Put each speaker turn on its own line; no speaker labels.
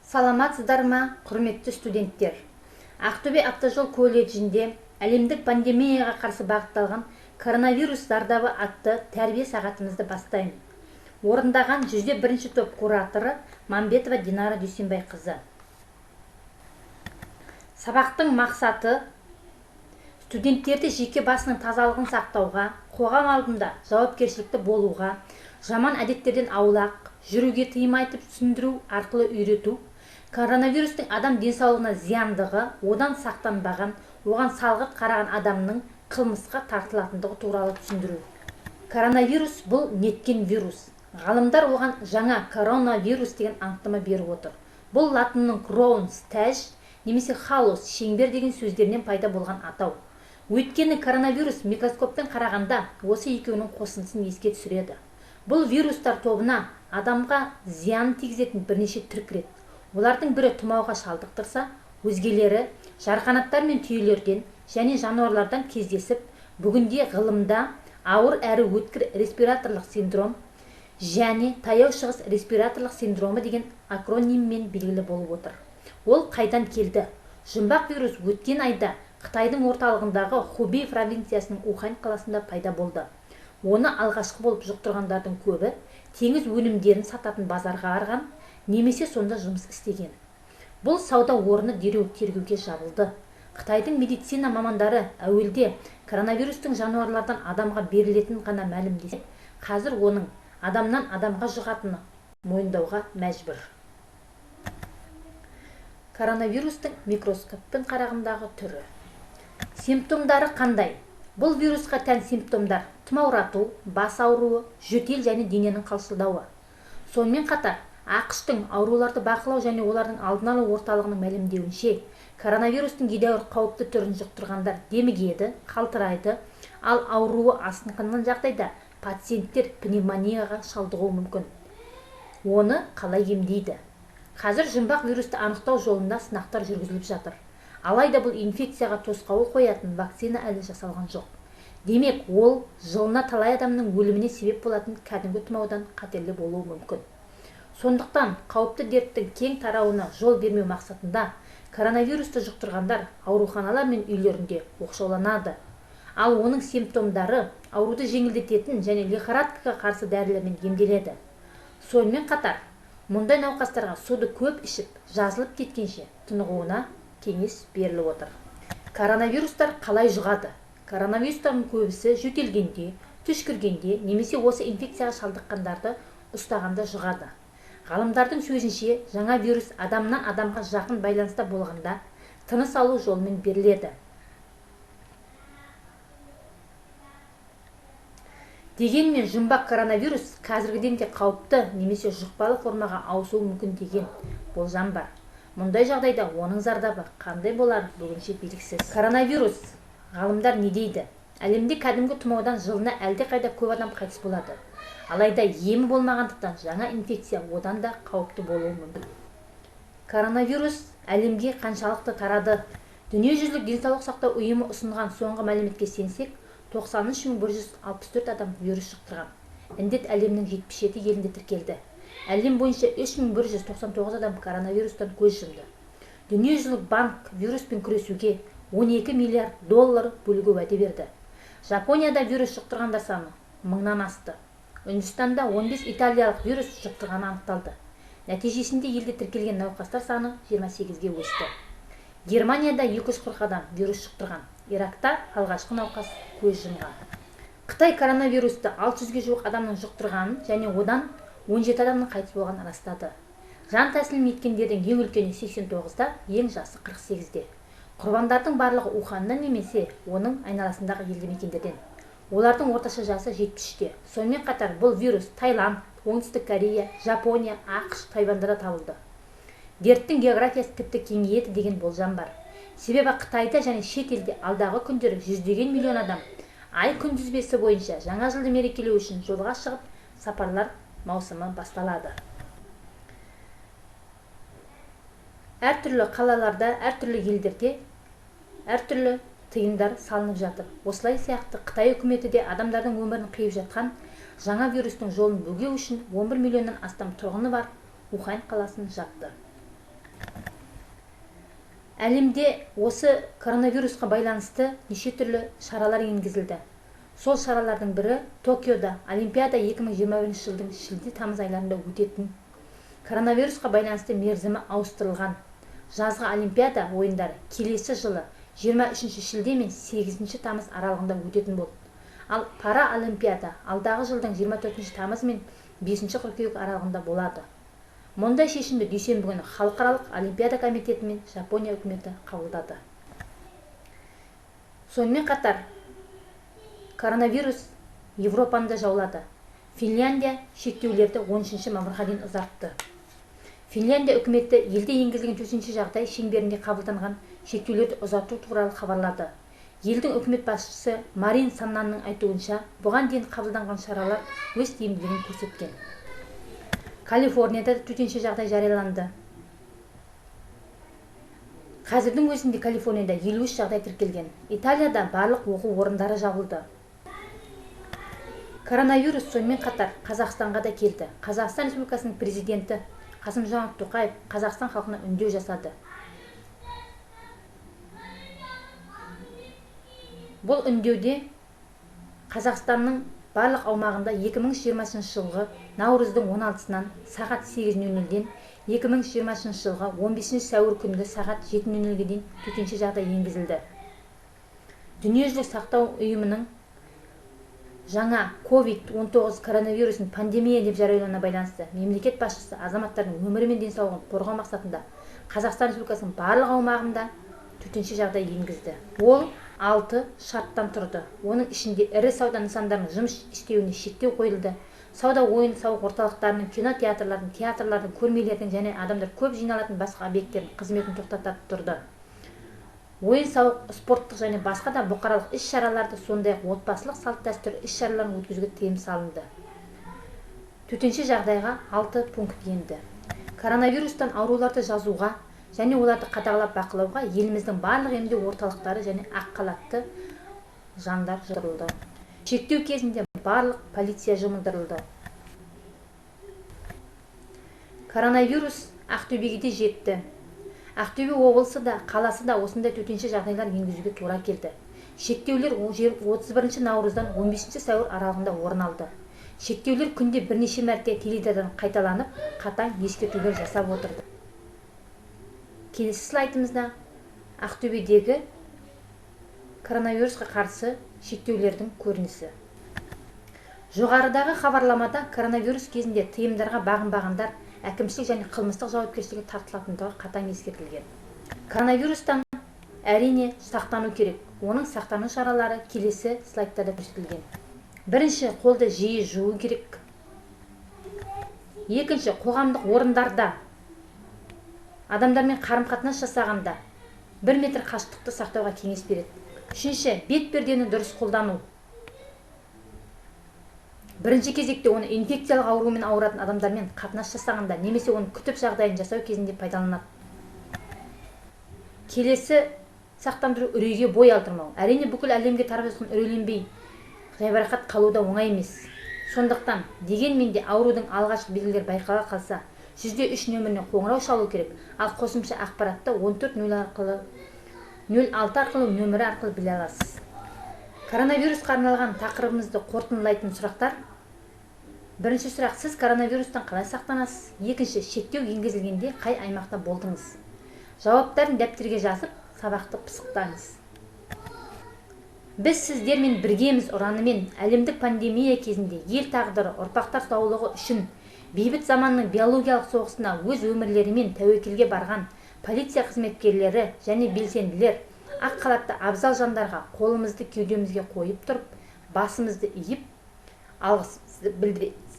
Саламатсыздар ма, құрметті студенттер? Ақтөбе автожол колледжінде әлемдік пандемияға қарсы бағытталған коронавирус зардабы атты тәрбие сағатымызды бастаймын. Орындаған 101-ші топ кураторы Мамбетова Динара Дүйсенбай қызы. Сабақтың мақсаты студенттерді жеке басының тазалығын сақтауға, қоғам алдында жауапкершілікті болуға, жаман әдеттерден аулақ, жүруге тыйым айтып түсіндіру арқылы үйрету, коронавирустың адам денсаулығына зияндығы, одан сақтанбаған, оған салғырт қараған адамның қылмысқа тартылатындығы туралы түсіндіру. Коронавирус бұл неткен вирус. Ғалымдар оған жаңа коронавирус деген анықтама беріп отыр. Бұл латынның кроунс тәж немесе халос шеңбер деген сөздерінен пайда болған атау. Өйткені коронавирус микроскоппен қарағанда осы екеуінің қосындысын еске түсіреді. Бұл вирустар тобына адамға зиян тигізетін бірнеше түр кіреді. Олардың бірі тұмауға шалдықтырса, өзгелері жарқанаттар мен түйелерден және жануарлардан кездесіп, бүгінде ғылымда ауыр әрі өткір респираторлық синдром және таяу шығыс респираторлық синдромы деген акрониммен белгілі болып отыр. Ол қайдан келді? Жұмбақ вирус өткен айда Қытайдың орталығындағы Хубей провинциясының Ухань қаласында пайда болды. Оны алғашқы болып жұқтырғандардың көбі теңіз өнімдерін сататын базарға барған, немесе сонда жұмыс істеген. Бұл сауда орны дереу тергеуге жабылды. Қытайдың медицина мамандары әуелде коронавирустың жануарлардан адамға берілетінін ғана мәлімдесе, қазір оның адамнан адамға жұғатыны мойындауға мәжбүр. Коронавирустың микроскоппен қарағандағы түрі. Симптомдары қандай? Бұл вирусқа тән симптомдар: тұмаурату, бас ауруы, жөтел және дененің қалшылдауы. Сонымен қатар, ақш-тың ауруларды бақылау және олардың алдын алу орталығының мәлімдеуінше, коронавирустың едәуір қауіпті түрін жұқтырғандар демігеді, қалтырайды, ал ауруы асқынған жағдайда пациенттер пневмонияға шалдығуы мүмкін. Оны қалай емдейді? Қазір жұмбақ вирусты анықтау жолында сынақтар жүргізіліп жатыр. Алайда бұл инфекцияға тосқауыл қоятын вакцина әлі жасалған жоқ. Демек, ол жылына талай адамның өліміне себеп болатын кәдімгі тұмаудан қатерлі болуы мүмкін. Сондықтан қауіпті дерттің кең тарауына жол бермеу мақсатында коронавирусты жұқтырғандар ауруханалар мен үйлерінде оқшауланады. Ал оның симптомдары ауруды жеңілдететін және лихорадкаға қарсы дәрілермен емделеді. Сонымен қатар, мұндай науқастарға суды көп ішіп, жазылып кеткенше тынығуына кеңес беріліп отыр. Коронавирустар қалай жұғады? Коронавирустардың көбісі жөтелгенде, түшкіргенде немесе осы инфекцияға шалдыққандарды ұстағанда жұғады. Ғалымдардың сөзінше, жаңа вирус адамнан адамға жақын байланыста болғанда тыныс алу жолымен беріледі. Дегенмен жұмбақ коронавирус қазіргіден де қауіпті немесе жұқпалы формаға ауысуы мүмкін деген болжам бар. Мұндай жағдайда оның зардабы қандай болар бүгінше белгісіз. Коронавирус, ғалымдар не дейді? Әлемде кәдімгі тұмаудан жылына әлдеқайда көп адам қайтыс болады. Алайда емі болмағандықтан жаңа инфекция одан да қауіпті болуы мүмкін. Коронавирус әлемге қаншалықты тарады? Дүниежүзілік денсаулық сақтау ұйымы ұсынған соңғы мәліметке сенсек, 93.164 адам вирус жұқтырған. Індет әлемнің 77 елінде тіркелді. Әлем бойынша 3.199 адам коронавирустан көз жұмды. Дүниежүзілік банк вируспен күресуге 12 миллиард доллар бөлуге уәде берді. Жапонияда вирус жұқтырғандар саны 1000-нан асты. Үндістанда 15 италиялық вирус жұқтырғаны анықталды. Нәтижесінде елде тіркелген науқастар саны 28-ге өсті. Германияда 240 адам вирус жұқтырған. Иракта алғашқы науқас көз жұмған. Қытай коронавирусты 600-ге жуық адамның жұқтырғанын және одан 17 адамның қайтыс болғанын растады. Жан тәсілім еткендердің ең үлкені 89-да, ең жасы 48-де. Құрбандардың барлығы Уханнан немесе оның айналасындағы елді мекендерден. Олардың орташа жасы 70-те. Сонымен қатар бұл вирус Таиланд, Оңтүстік Корея, Жапония, ақш, Тайванда табылды. Дерттің географиясы тіпті кеңейеді деген болжам бар. Себебі Қытайда және шет елде алдағы күндері жүздеген миллион адам ай күнтізбесі бойынша жаңа жылды мерекелеу үшін жолға шығып, сапарлар маусымы басталады. Әртүрлі қалаларда, әртүрлі елдерде әртүрлі тыйымдар салынып жатыр. Осылай сияқты Қытай үкіметі де адамдардың өмірін қиып жатқан жаңа вирустың жолын бөгеу үшін 11 миллионнан астам тұрғыны бар Ухань қаласын жапты. Әлемде осы коронавирусқа байланысты неше түрлі шаралар енгізілді. Сол шаралардың бірі Токиода Олимпиада 2021 жылдың шілде-тамыз айларында өтетін. Коронавирусқа байланысты мерзімі ауыстырылған. Жазғы Олимпиада ойындары келесі жылы 23 шілде мен 8 тамыз аралығында өтетін болды. Ал пара Олимпиада алдағы жылдың 24 тамыз мен 5 қыркүйек аралығында болады. Мұндай шешімді дүйсенбі күні Халықаралық Олимпиада комитеті мен Жапония үкіметі қабылдады. Сонымен қатар коронавирус Европаны да жаулады. Финляндия шектеулерді 13 мамырға дейін ұзартты. Финляндия үкіметі елде енгізілген төтенше жағдай шеңберінде қабылданған шектеулерді ұзарту туралы хабарлады. Елдің үкімет басшысы Марин Саннанның айтуынша, бұған дейін қабылданған шаралар өз тиімділігін көрсеткен. Калифорнияда төтенше жағдай жарияланды. Қазірдің өзінде Калифорнияда 53 жағдай тіркелген. Италияда барлық оқу орындары жабылды. Коронавирус сонымен қатар Қазақстанға да келді. Қазақстан Республикасының президенті Қасым-Жомарт Тоқаев Қазақстан халқына үндеу жасады. Бұл үндеуде Қазақстанның барлық аумағында 2020 жылғы наурыздың 16-сынан сағат 8:00-ден 2020 жылғы 15 сәуір күнгі сағат 7:00-ге дейін төтенше жағдай енгізілді. Дүниежүзілік сақтау ұйымының жаңа COVID-19 коронавирусын пандемия деп жариялауына байланысты мемлекет басшысы азаматтардың өмірі мен денсаулығын қорғау мақсатында Қазақстан Республикасының барлық аумағында төтенше жағдай енгізді. Ол 6 шарттан тұрды. Оның ішінде ірі сауда нысандарының жұмыс істеуіне шектеу қойылды. Сауда ойын-сауық орталықтарының, кинотеатрлардың, театрлардың, көрмелердің және адамдар көп жиналатын басқа объекттердің қызметін тоқтатып тұрды. Ойын-сауық, спорттық және басқа да бұқаралық іс-шараларды, сондай-ақ отбасылық салт-дәстүр іс-шараларын өткізуге тыйым салынды. Төтенше жағдайға 6 пункт енді. Коронавирустан ауруларды жазуға және оларды қадағалап бақылауға еліміздің барлық емдеу орталықтары және ақ халатты жандар жұмылдырылды. Шектеу кезінде барлық полиция жұмылдырылды. Коронавирус Ақтөбеге де жетті. Ақтөбе облысы да, қаласы да осындай төтенше жағдайлар енгізуге тура келді. Шектеулер 31 наурыздан 15 сәуір аралығында орын алды. Шектеулер күнде бірнеше мәрте теледидардан қайталанып, қатаң ескертулер жасап отырды. Келесі слайдымызда Ақтөбедегі коронавирусқа қарсы шектеулердің көрінісі. Жоғарыдағы хабарламада коронавирус кезінде тыйымдарға бағынбағандар әкімшілік және қылмыстық жауапкершілікке тартылатындығы қатаң ескертілген. Коронавирустан әрине сақтану керек. Оның сақтану шаралары келесі слайдтарда көрсетілген. Бірінші, қолды жиі жуу керек. Екінші, қоғамдық орындарда адамдармен қарым-қатынас жасағанда 1 метр қашықтықты сақтауға кеңес береді. Үшінші, бетпердені дұрыс қолдану. Бірінші кезекте оны инфекциялық аурумен ауыратын адамдармен қатынас жасағанда немесе оны күтіп жағдайын жасау кезінде пайдаланады. Келесі сақтандыру үрейге бой алдырмау. Әрине бүкіл әлемге тарап жатқан үрейленбей жайбарақат қалуда оңай емес. Сондықтан дегенмен де аурудың алғашқы белгілері байқала қалса 103 нөміріне қоңырау шалу керек, ал қосымша ақпаратты 1406 арқылы нөмірі арқылы біле аласыз. Коронавирусқа арналған тақырыбымызды қорытындылайтын сұрақтар. Бірінші сұрақ: сіз коронавирустан қалай сақтанасыз? Екінші, шектеу енгізілгенде қай аймақта болдыңыз? Жауаптарын дәптерге жазып, сабақты пысықтаңыз. Біз сіздермен біргеміз ұранымен әлемдік пандемия кезінде ел тағдыры, ұрпақтар саулығы үшін бейбіт заманның биологиялық соғысына өз өмірлерімен тәуекелге барған полиция қызметкерлері және белсенділер, ақ халатты абзал жандарға қолымызды кеудемізге қойып тұрып, басымызды иіп, алғысымызды білдіреміз.